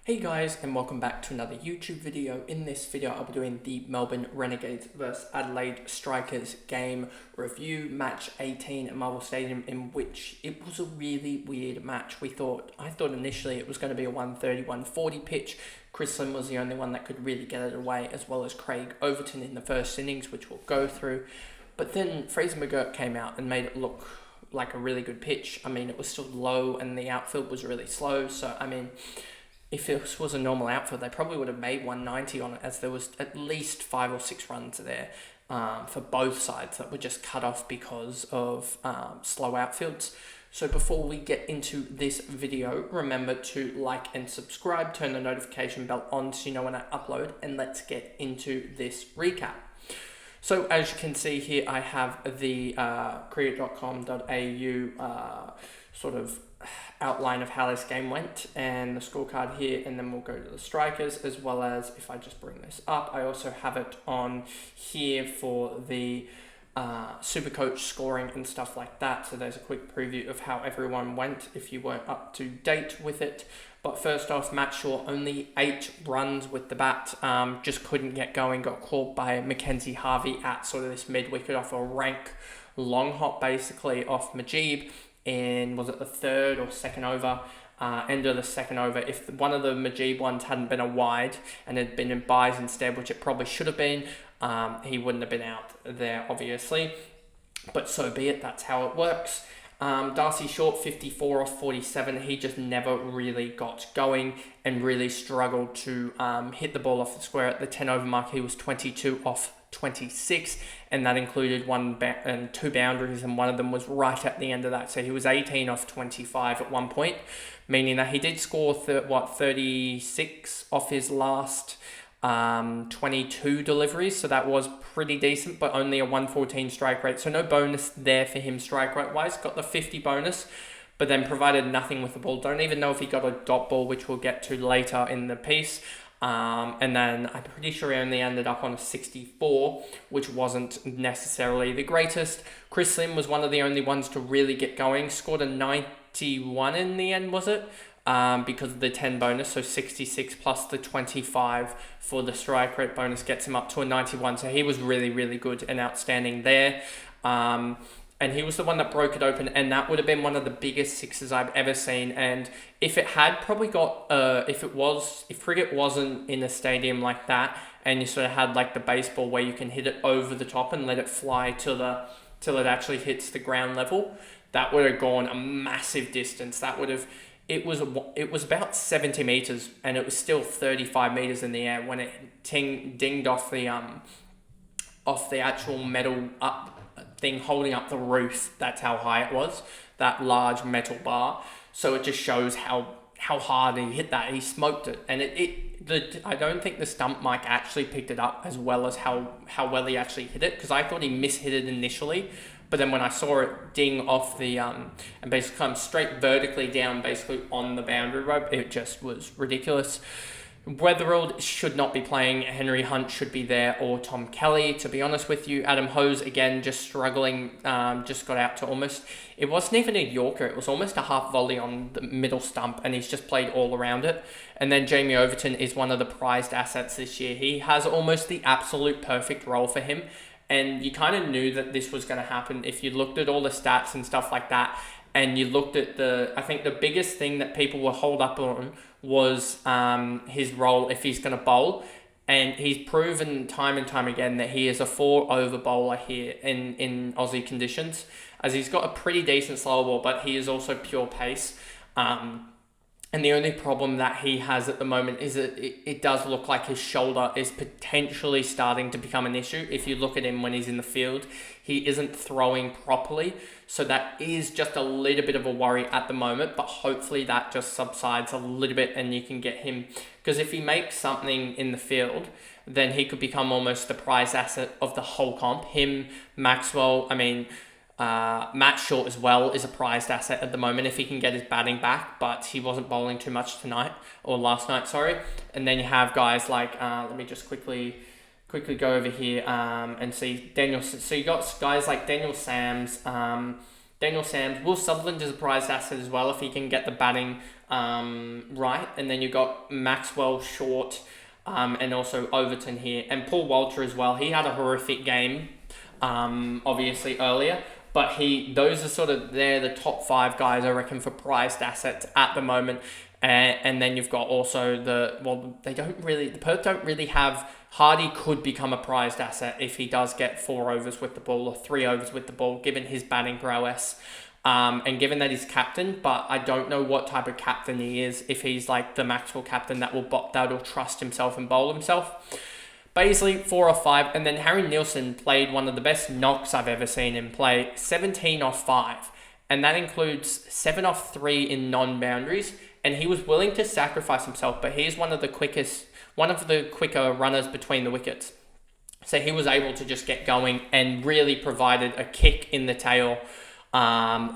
Hey guys, and welcome back to another YouTube video. In this video, I'll be doing the Melbourne Renegades vs Adelaide Strikers game review, match 18 at Marvel Stadium, in which it was a really weird match. I thought initially it was going to be a 130-140 pitch. Chris Lim was the only one that could really get it away, as well as Craig Overton in the first innings, which we'll go through. But then Fraser McGurk came out and made it look like a really good pitch. I mean, it was still low and the outfield was really slow, so I mean, if this was a normal outfield, they probably would have made 190 on it, as there was at least 5 or 6 runs there for both sides that were just cut off because of slow outfields. So before we get into this video, remember to like and subscribe, turn the notification bell on so you know when I upload, and let's get into this recap. So as you can see here, I have the cricket.com.au sort of outline of how this game went and the scorecard here, and then we'll go to the strikers, as well as, if I just bring this up, I also have it on here for the SuperCoach scoring and stuff like that. So there's a quick preview of how everyone went if you weren't up to date with it. But first off, Matt Shaw, only 8 runs with the bat, just couldn't get going, got caught by Mackenzie Harvey at sort of this mid-wicket off a rank long hop basically off Majib, and was it the third or second over, end of the second over. If one of the Majib ones hadn't been a wide and had been in byes instead, which it probably should have been, he wouldn't have been out there obviously, but so be it, that's how it works. Darcy Short, 54 off 47. He just never really got going and really struggled to hit the ball off the square at the 10 over mark. He was 22 off 26, and that included 2 boundaries, and one of them was right at the end of that. So he was 18 off 25 at one point, meaning that he did score 36 off his last 22 deliveries, so that was pretty decent, but only a 114 strike rate, so no bonus there for him strike rate wise. Got the 50 bonus, but then provided nothing with the ball. Don't even know if he got a dot ball, which we'll get to later in the piece. And then I'm pretty sure he only ended up on a 64, which wasn't necessarily the greatest. Chris Lim was one of the only ones to really get going, scored a 91 in the end, was it? Because of the 10 bonus, so 66 plus the 25 for the strike rate bonus gets him up to a 91. So he was really, really good and outstanding there. And he was the one that broke it open, and that would have been one of the biggest sixes I've ever seen. And if it had probably got, if cricket wasn't in a stadium like that, and you sort of had like the baseball where you can hit it over the top and let it fly till it actually hits the ground level, that would have gone a massive distance. That would have, it was about 70 meters, and it was still 35 meters in the air when it dinged off the actual metal up thing holding up the roof. That's how high it was, that large metal bar. So it just shows how hard he hit that. He smoked it, and I don't think the stump mic actually picked it up as well as how well he actually hit it, because I thought he mishit it initially, but then when I saw it ding off the and basically come straight vertically down basically on the boundary rope, it just was ridiculous. Weatherald should not be playing. Henry Hunt should be there, or Tom Kelly, to be honest with you. Adam Hose, again, just struggling, just got out to almost, it wasn't even a Yorker, it was almost a half volley on the middle stump, and he's just played all around it. And then Jamie Overton is one of the prized assets this year. He has almost the absolute perfect role for him, and you kind of knew that this was going to happen if you looked at all the stats and stuff like that. And you looked at I think the biggest thing that people were holed up on was his role if he's going to bowl. And he's proven time and time again that he is a 4-over bowler here in Aussie conditions, as he's got a pretty decent slower ball, but he is also pure pace. And the only problem that he has at the moment is that it does look like his shoulder is potentially starting to become an issue. If you look at him when he's in the field, he isn't throwing properly. So that is just a little bit of a worry at the moment, but hopefully that just subsides a little bit and you can get him. Because if he makes something in the field, then he could become almost the prize asset of the whole comp. Him, Maxwell, Matt Short as well is a prized asset at the moment if he can get his batting back, but he wasn't bowling too much last night, sorry. And then you have guys like, let me just quickly go over here and see Daniel. So you got guys like Daniel Sams, Daniel Sams. Will Sutherland is a prized asset as well if he can get the batting right. And then you've got Maxwell, Short, and also Overton here. And Paul Walter as well. He had a horrific game, obviously, earlier. But those are sort of, they're the top 5 guys, I reckon, for prized assets at the moment. And then you've got also the Perth don't really have, Hardy could become a prized asset if he does get 4 overs with the ball or 3 overs with the ball, given his batting prowess. And given that he's captain, but I don't know what type of captain he is, if he's like the Maxwell captain that'll trust himself and bowl himself. Basically, 4 off 5, and then Harry Nielsen played one of the best knocks I've ever seen him play, 17 off 5, and that includes 7 off 3 in non-boundaries, and he was willing to sacrifice himself, but he's one of the quicker runners between the wickets. So he was able to just get going and really provided a kick in the tail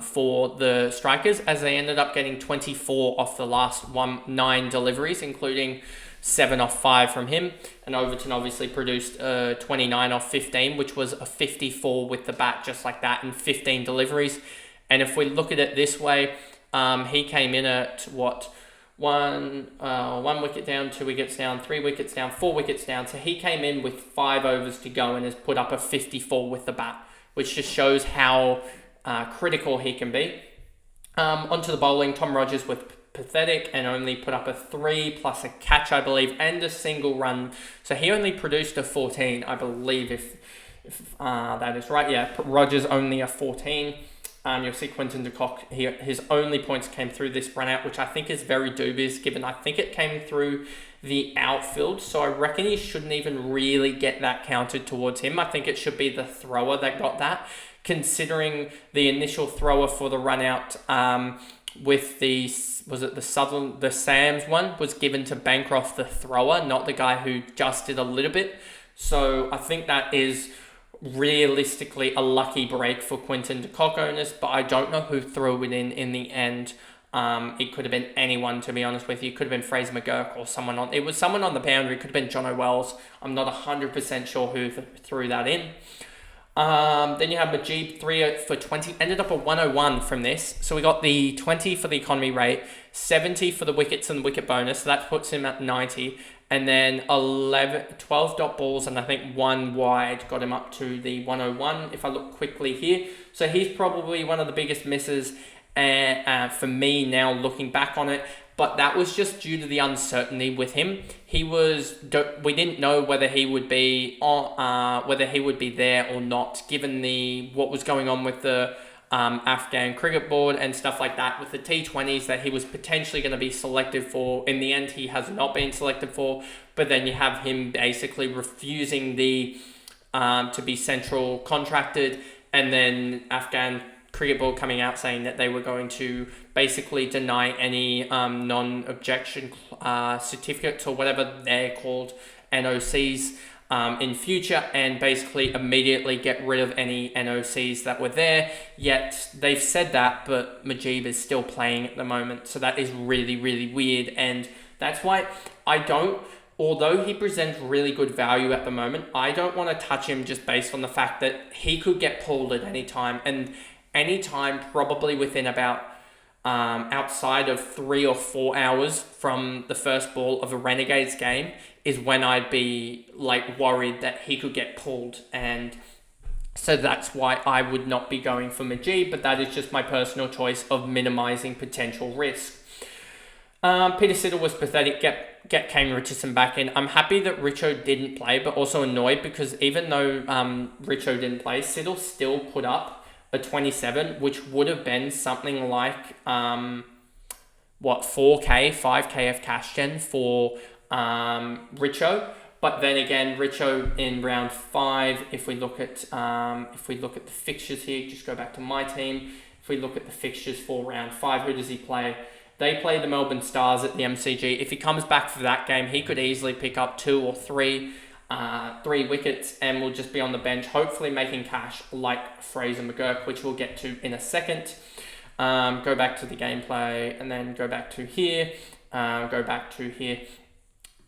for the strikers, as they ended up getting 24 off the last 9 deliveries, including 7 off 5 from him. And Overton obviously produced 29 off 15, which was a 54 with the bat, just like that, in 15 deliveries. And if we look at it this way, he came in at one wicket down, 2 wickets down, 3 wickets down, 4 wickets down. So he came in with 5 overs to go and has put up a 54 with the bat, which just shows how critical he can be. Onto the bowling, Tom Rogers with pathetic and only put up a 3 plus a catch, I believe, and a single run. So he only produced a 14, I believe, if that is right. Yeah, Rogers only a 14. You'll see Quinton de Kock, his only points came through this run out, which I think is very dubious, given I think it came through the outfield. So I reckon he shouldn't even really get that counted towards him. I think it should be the thrower that got that, considering the initial thrower for the run out with the Sams one was given to Bancroft, the thrower, not the guy who just did a little bit. So I think that is realistically a lucky break for Quinton de Kock owners, but I don't know who threw it in the end. It could have been anyone, to be honest with you. It could have been Fraser McGurk or someone on the boundary. It could have been John O'Wells. I'm not 100% sure who threw that in. Then you have Majib, 3 for 20, ended up a 101 from this. So we got the 20 for the economy rate, 70 for the wickets and the wicket bonus. So that puts him at 90. And then 12 dot balls and I think 1 wide got him up to the 101 if I look quickly here. So he's probably one of the biggest misses for me now looking back on it. But that was just due to the uncertainty with him. We didn't know whether he would be there or not, given what was going on with the Afghan cricket board and stuff like that, with the T20s that he was potentially going to be selected for. In the end, he has not been selected for. But then you have him basically refusing to be central contracted, and then Afghan cricket board coming out saying that they were going to basically deny any non-objection certificates or whatever they're called, NOCs, in future, and basically immediately get rid of any NOCs that were there. Yet they've said that, but Majib is still playing at the moment, so that is really, really weird. And that's why although he presents really good value at the moment, I don't want to touch him just based on the fact that he could get pulled at any time, and any time probably within about outside of 3 or 4 hours from the first ball of a Renegades game is when I'd be worried that he could get pulled. And so that's why I would not be going for Majid, but that is just my personal choice of minimizing potential risk. Peter Siddle was pathetic. Get Kane Richardson back in. I'm happy that Richo didn't play, but also annoyed because even though Richo didn't play, Siddle still put up a 27, which would have been something like 4K, 5K of cash gen for Richo. But then again, Richo in round 5, if we look at the fixtures here, just go back to my team. If we look at the fixtures for round 5, who does he play? They play the Melbourne Stars at the MCG. If he comes back for that game, he could easily pick up 2 or 3 wickets and will just be on the bench, hopefully making cash like Fraser McGurk, which we'll get to in a second. Go back to the gameplay and then go back to here,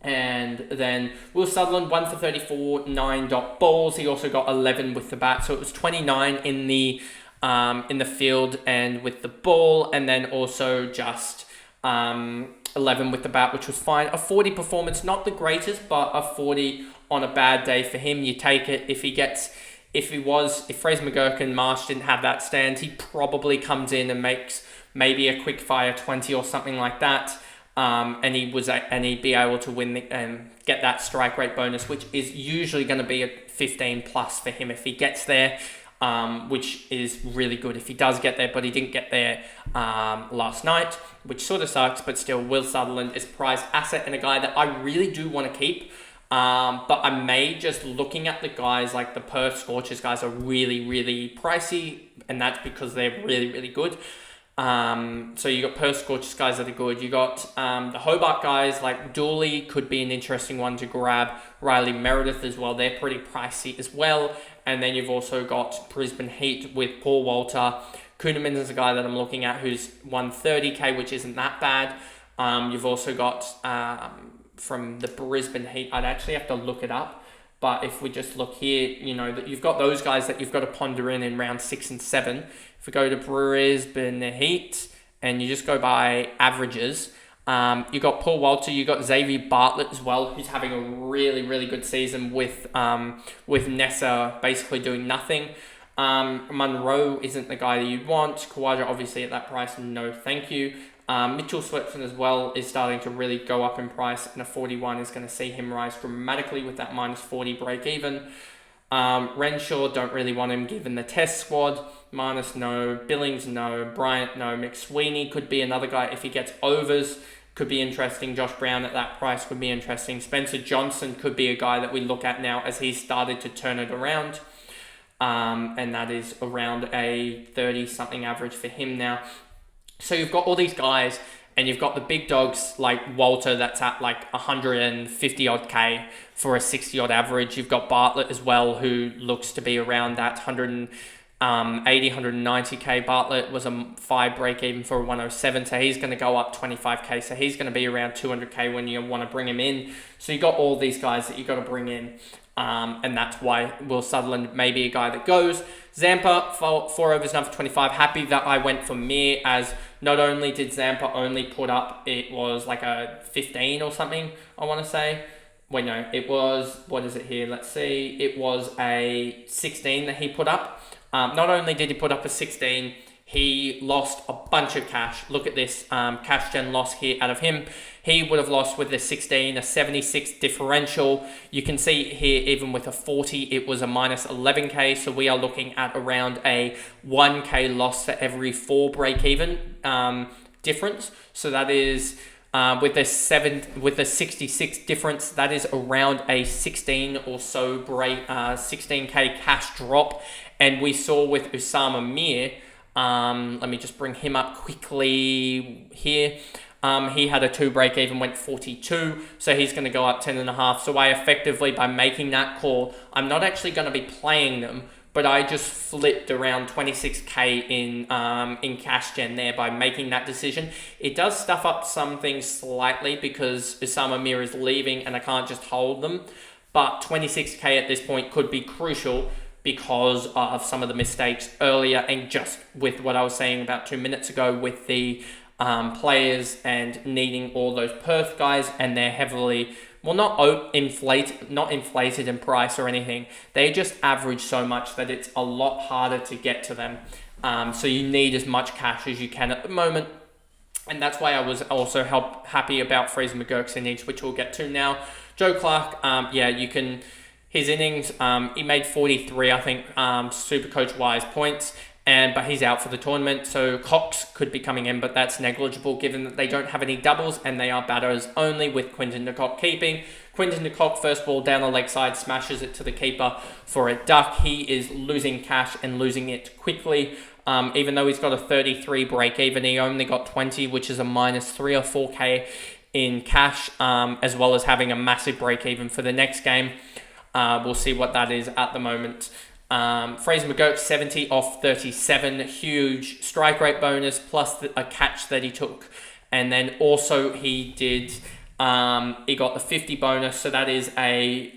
and then Will Sutherland 1 for 34, 9 dot balls. He also got 11 with the bat, so it was 29 in the in the field and with the ball, and then also just 11 with the bat, which was fine. A 40 performance, not the greatest, but a 40 on a bad day for him, you take it. If Fraser McGurk and Marsh didn't have that stand, he probably comes in and makes maybe a quick fire 20 or something like that. And he'd be able to win and get that strike rate bonus, which is usually going to be a 15 plus for him if he gets there, which is really good if he does get there, but he didn't get there last night, which sort of sucks, but still, Will Sutherland is a prized asset and a guy that I really do want to keep. But I may just looking at the guys, like the Perth Scorchers guys are really, really pricey, and that's because they're really, really good. So you got Perth Scorchers guys that are good. You got the Hobart guys like Dooley could be an interesting one to grab. Riley Meredith as well. They're pretty pricey as well. And then you've also got Brisbane Heat with Paul Walter. Kuhneman is a guy that I'm looking at who's 130k, which isn't that bad. You've also got from the Brisbane Heat, I'd actually have to look it up. But if we just look here, that you've got those guys that you've got to ponder in round 6 and 7. If we go to Brisbane Heat and you just go by averages, you got Paul Walter, you got Xavier Bartlett as well, who's having a really, really good season with Nessa basically doing nothing. Munro isn't the guy that you'd want. Kawaja obviously at that price, no thank you. Mitchell Swetson as well is starting to really go up in price, and a 41 is going to see him rise dramatically with that minus 40 break even. Renshaw, don't really want him given the test squad. Marnus, no. Billings, no. Bryant, no. McSweeney could be another guy if he gets overs. Could be interesting. Josh Brown at that price could be interesting. Spencer Johnson could be a guy that we look at now as he's started to turn it around. And that is around a 30-something average for him now. So you've got all these guys, and you've got the big dogs like Walter that's at like 150 odd K for a 60 odd average. You've got Bartlett as well, who looks to be around that 180, 190k. Bartlett was a 5 break even for a 107, so he's going to go up 25k. So he's going to be around 200k when you want to bring him in. So you got all these guys that you got to bring in. And that's why Will Sutherland may be a guy that goes. Zampa, 4 overs, another 25. Happy that I went for Mir, as not only did Zampa only put up, it was like a 15 or something, I want to say. Wait, no, it was, what is it here? Let's see. It was a 16 that he put up. Not only did he put up a 16, he lost a bunch of cash. Look at this cash gen loss here out of him. He would have lost with a 16, a 76 differential. You can see here, even with a 40, it was a minus 11k. So we are looking at around a 1k loss for every 4 break even difference. So that is with the 66 difference, that is around a 16 or so break 16k cash drop. And we saw with Usama Mir. Let me just bring him up quickly here. He had a 2 break even, went 42, so he's going to go up 10.5. So I effectively, by making that call, I'm not actually going to be playing them, but I just flipped around 26k in cash gen there by making that decision. It does stuff up some things slightly because Usama Mir is leaving and I can't just hold them, but 26k at this point could be crucial because of some of the mistakes earlier, and just with what I was saying about 2 minutes ago with the players and needing all those Perth guys, and they're heavily, well, not inflated in price or anything. They just average so much that it's a lot harder to get to them. So you need as much cash as you can at the moment. And that's why I was also happy about Fraser McGurk's innings, which we'll get to now. Joe Clark, you can... His innings, he made 43, I think, SuperCoach-wise points, but he's out for the tournament. So Cox could be coming in, but that's negligible given that they don't have any doubles and they are batters only with Quinton de Kock keeping. Quinton de Kock, first ball down the leg side, smashes it to the keeper for a duck. He is losing cash and losing it quickly. Even though he's got a 33 break even, he only got 20, which is a minus 3 or 4k in cash, as well as having a massive break even for the next game. We'll see what that is at the moment. Fraser McGurk, 70 off 37, huge strike rate bonus plus a catch that he took. And then also he got the 50 bonus, so that is a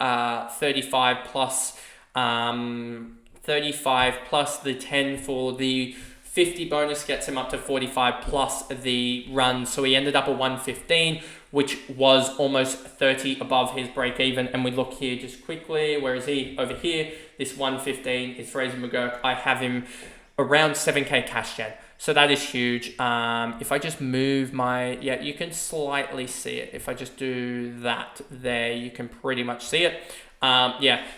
35 plus 35 35 plus the 10 for the 50 bonus gets him up to 45 plus the run. So he ended up at 115, which was almost 30 above his break even. And we look here just quickly. Where is he? Over here. This 115 is Fraser McGurk. I have him around 7k cash gen. So that is huge. If I just move my, you can slightly see it. If I just do that there, you can pretty much see it.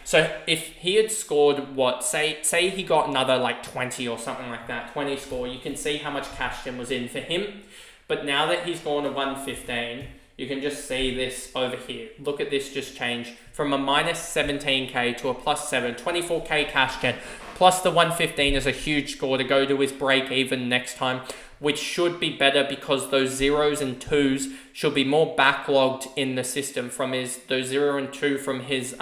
So if he had scored say he got another like 20 or something like that, 20 score, you can see how much cash gen was in for him. But now that he's gone to 115, you can just see this over here. Look at this just change from a minus 17k to a plus 7, 24k cash gen. Plus the 115 is a huge score to go to his break even next time, which should be better because those zeros and twos should be more backlogged in the system from those 0 and 2 from his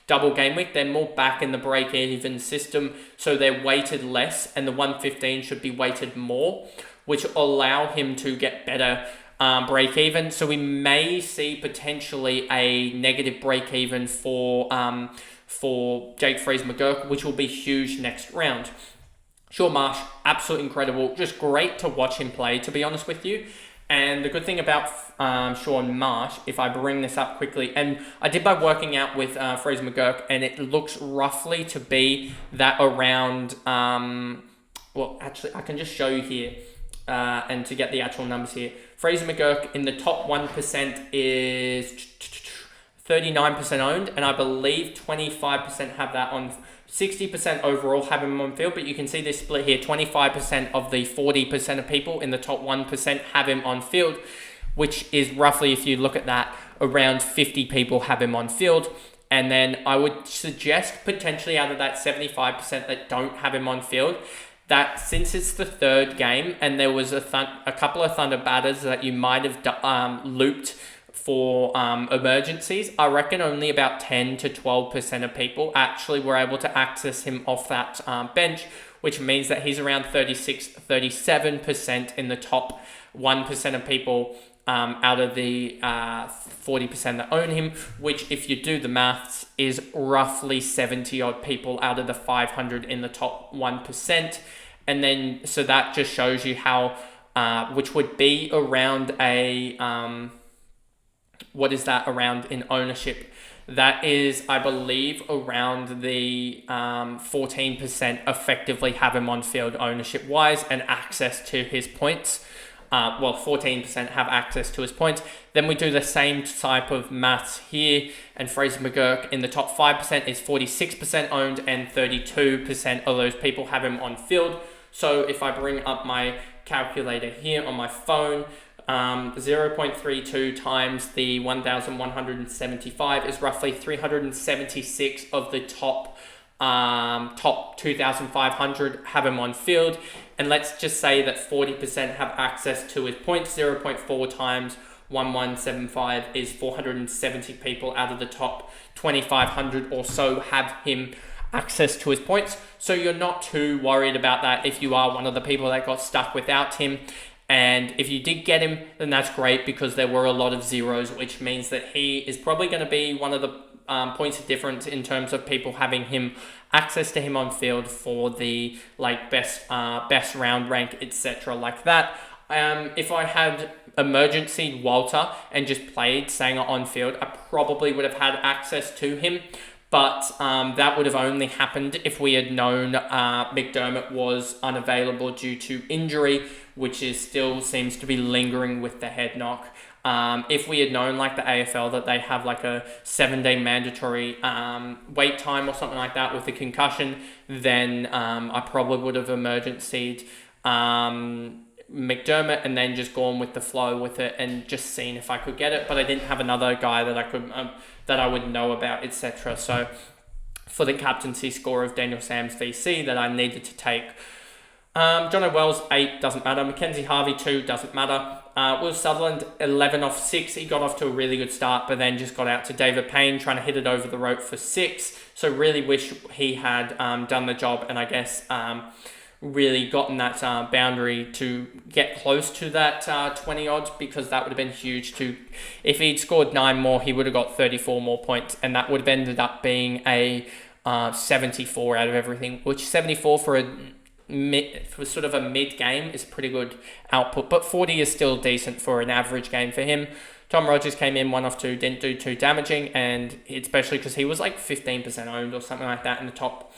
double game week. They're more back in the break even system, so they're weighted less, and the 115 should be weighted more, which will allow him to get better break even. So we may see potentially a negative break even for Jake Fraser McGurk, which will be huge next round. Sean Marsh, absolutely incredible. Just great to watch him play, to be honest with you. And the good thing about Sean Marsh, if I bring this up quickly, and I did by working out with Fraser McGurk, and it looks roughly to be that around, actually, I can just show you here, and to get the actual numbers here. Fraser McGurk in the top 1% is 39% owned, and I believe 25% have that on, 60% overall have him on field, but you can see this split here, 25% of the 40% of people in the top 1% have him on field, which is roughly, if you look at that, around 50 people have him on field. And then I would suggest potentially out of that 75% that don't have him on field, that since it's the third game and there was a couple of Thunder batters that you might have looped for emergencies, I reckon only about 10 to 12% of people actually were able to access him off that bench, which means that he's around 37% in the top 1% of people out of the 40% that own him, which if you do the maths is roughly 70 odd people out of the 500 in the top 1%. And then, so that just shows you how, which would be around a, what is that around in ownership? That is, I believe, around the 14% effectively have him on field ownership wise and access to his points. 14% have access to his points. Then we do the same type of maths here, and Fraser McGurk in the top 5% is 46% owned, and 32% of those people have him on field. So if I bring up my calculator here on my phone, 0.32 times the 1,175 is roughly 376 of the top 2,500 have him on field. And let's just say that 40% have access to his points. 0.4 times 1,175 is 470 people out of the top 2,500 or so have him access to his points. So you're not too worried about that if you are one of the people that got stuck without him. And if you did get him, then that's great because there were a lot of zeros, which means that he is probably going to be one of the points of difference in terms of people having him access to him on field for the best round rank, etc. like that. If I had emergency Walter and just played Sanger on field, I probably would have had access to him. But that would have only happened if we had known McDermott was unavailable due to injury, which still seems to be lingering with the head knock. If we had known like the AFL that they have like a 7-day mandatory wait time or something like that with the concussion, then I probably would have emergencied McDermott and then just gone with the flow with it and just seen if I could get it. But I didn't have another guy that I could that I would know about, etc. So for the captaincy score of Daniel Sams VC that I needed to take, Jono Wells 8 doesn't matter, Mackenzie Harvey 2 doesn't matter, Will Sutherland 11 off 6, he got off to a really good start but then just got out to David Payne trying to hit it over the rope for 6, so really wish he had done the job and I guess really gotten that boundary to get close to that 20 odds, because that would have been huge to, if he'd scored 9 more he would have got 34 more points and that would have ended up being a 74 out of everything, which 74 for sort of a mid game is pretty good output, but 40 is still decent for an average game for him. Tom Rogers came in 1 off 2, didn't do too damaging, and especially because he was like 15% owned or something like that in the top.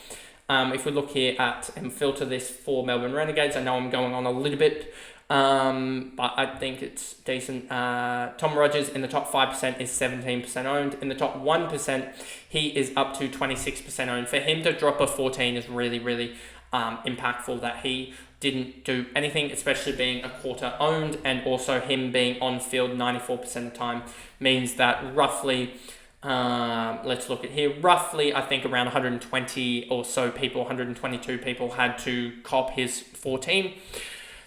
If we look here at and filter this for Melbourne Renegades, I know I'm going on a little bit, but I think it's decent. Tom Rogers in the top 5% is 17% owned. In the top 1%, he is up to 26% owned. For him to drop a 14 is really, really impactful, that he didn't do anything, especially being a quarter owned, and also him being on field 94% of the time means that roughly, let's look at here, roughly I think around 120 or so people, 122 people had to cop his 14.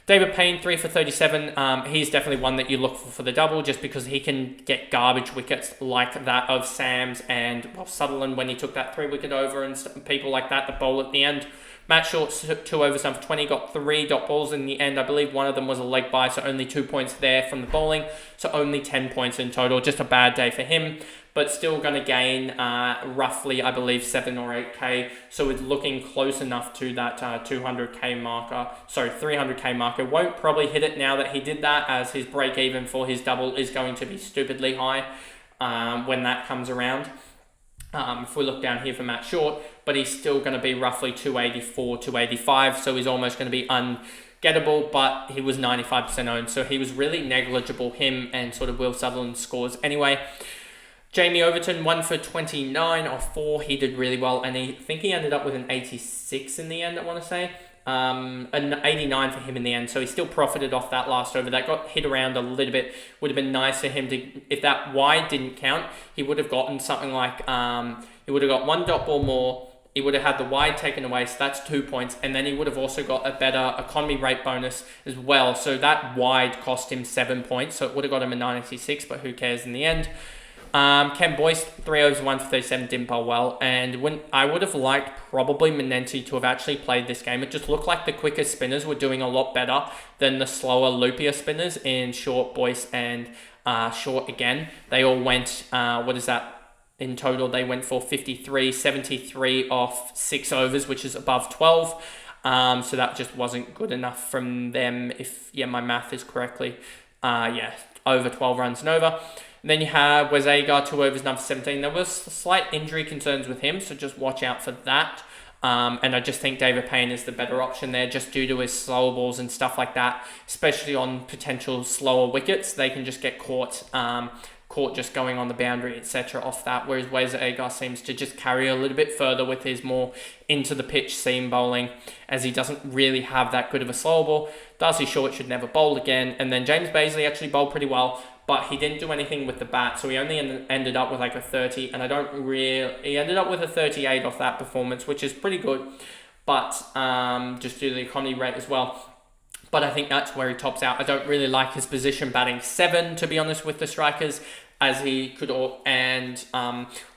David Payne, 3 for 37. He's definitely one that you look for the double, just because he can get garbage wickets like that of Sams and Sutherland when he took that 3 wicket over, and people like that, the bowl at the end. Matt Short took 2 overs, done for 20, got 3 dot balls in the end. I believe one of them was a leg bye, so only 2 points there from the bowling. So only 10 points in total. Just a bad day for him, but still going to gain roughly, I believe, 7 or 8k. So it's looking close enough to that 300k marker. Won't probably hit it now that he did that, as his break even for his double is going to be stupidly high when that comes around. If we look down here for Matt Short, but he's still going to be roughly 284, 285, so he's almost going to be ungettable, but he was 95% owned, so he was really negligible, him and sort of Will Sutherland's scores. Anyway, Jamie Overton, 1 for 29 off 4, he did really well, and I think he ended up with an 86 in the end, I want to say. An 89 for him in the end, so he still profited off that last over. That got hit around a little bit. Would have been nice for him to, if that wide didn't count, he would have gotten something like, he would have got 1 dot ball more, he would have had the wide taken away, so that's 2 points, and then he would have also got a better economy rate bonus as well, so that wide cost him 7 points, so it would have got him a 96, but who cares in the end. Ken Boyce, 3 overs, 1 for 37, didn't bowl well, and when I would have liked probably Menenti to have actually played this game. It just looked like the quicker spinners were doing a lot better than the slower, loopier spinners in Short, Boyce, and Short again. They all went, in total, they went for 53, 73 off 6 overs, which is above 12. So that just wasn't good enough from them, if my math is correctly. Over 12 runs and over. And then you have Wes Agar, 2 overs, number 17. There was slight injury concerns with him, so just watch out for that. And I just think David Payne is the better option there, just due to his slower balls and stuff like that, especially on potential slower wickets. They can just get caught just going on the boundary, etc. off that, whereas Wes Agar seems to just carry a little bit further with his more into the pitch seam bowling, as he doesn't really have that good of a slower ball. Darcy Short should never bowl again, and then James Bazley actually bowled pretty well, but he didn't do anything with the bat, so he only ended up with like a 30, and he ended up with a 38 off that performance, which is pretty good, but just due to the economy rate as well. But I think that's where he tops out. I don't really like his position batting 7, to be honest, with the strikers, as he could, and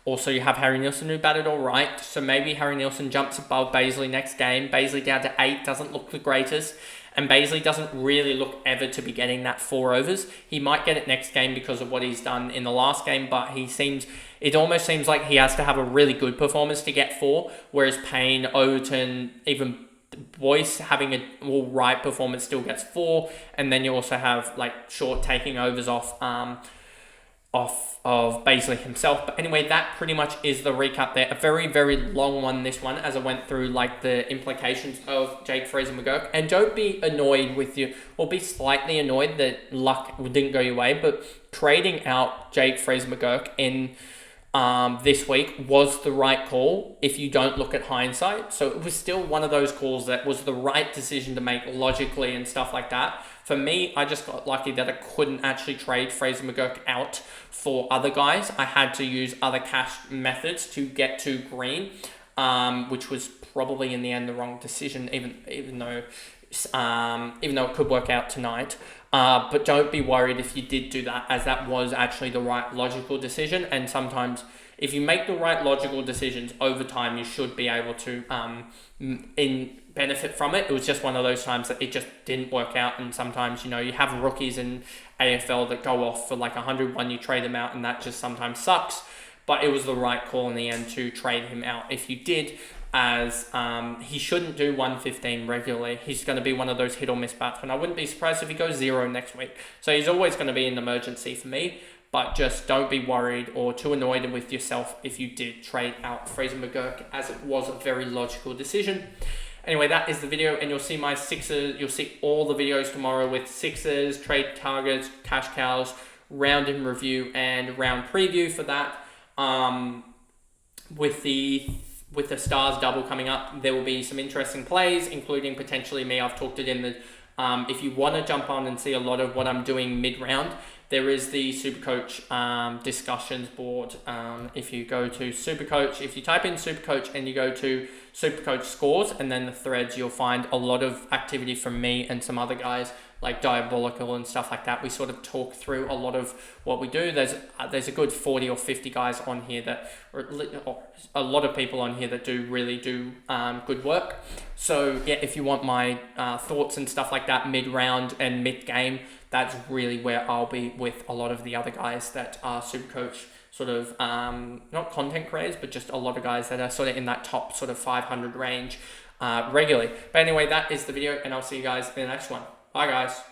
also you have Harry Nielsen, who batted all right, so maybe Harry Nielsen jumps above Bazley next game. Bazley down to 8 doesn't look the greatest, and Bazley doesn't really look ever to be getting that 4 overs. He might get it next game because of what he's done in the last game, but it almost seems like he has to have a really good performance to get 4, whereas Payne, Overton, even Boyce having an all right performance still gets 4, and then you also have like Short taking overs off of Bazley himself. But anyway, that pretty much is the recap there. A very, very long one, this one, as I went through like the implications of Jake Fraser-McGurk. And don't be annoyed with you, or be slightly annoyed that luck didn't go your way, but trading out Jake Fraser-McGurk in this week was the right call if you don't look at hindsight. So it was still one of those calls that was the right decision to make logically and stuff like that. For me, I just got lucky that I couldn't actually trade Fraser-McGurk out for other guys. I had to use other cash methods to get to green, which was probably in the end the wrong decision, even though it could work out tonight. But don't be worried if you did do that, as that was actually the right logical decision. And sometimes if you make the right logical decisions over time, you should be able to benefit from it. It was just one of those times that it just didn't work out. And sometimes, you have rookies in AFL that go off for like 101, you trade them out, and that just sometimes sucks. but it was the right call in the end to trade him out. If you did, as he shouldn't do 115 regularly. He's going to be one of those hit or miss batsmen. I wouldn't be surprised if he goes 0 next week. So he's always going to be an emergency for me, but just don't be worried or too annoyed with yourself if you did trade out Fraser McGurk, as it was a very logical decision. Anyway, that is the video, and you'll see my sixers. You'll see all the videos tomorrow with sixers, trade targets, cash cows, round in review, and round preview for that. With the Stars double coming up, there will be some interesting plays, including potentially me. I've talked it in the... if you want to jump on and see a lot of what I'm doing mid-round, there is the SuperCoach discussions board. If you go to SuperCoach, if you type in SuperCoach and you go to SuperCoach scores and then the threads, you'll find a lot of activity from me and some other guys like Diabolical and stuff like that. We sort of talk through a lot of what we do. There's a good 40 or 50 guys on here that, or a lot of people on here that really do good work. So yeah, if you want my thoughts and stuff like that mid-round and mid-game, that's really where I'll be with a lot of the other guys that are SuperCoach sort of, not content creators, but just a lot of guys that are sort of in that top sort of 500 range regularly. But anyway, that is the video, and I'll see you guys in the next one. Bye guys.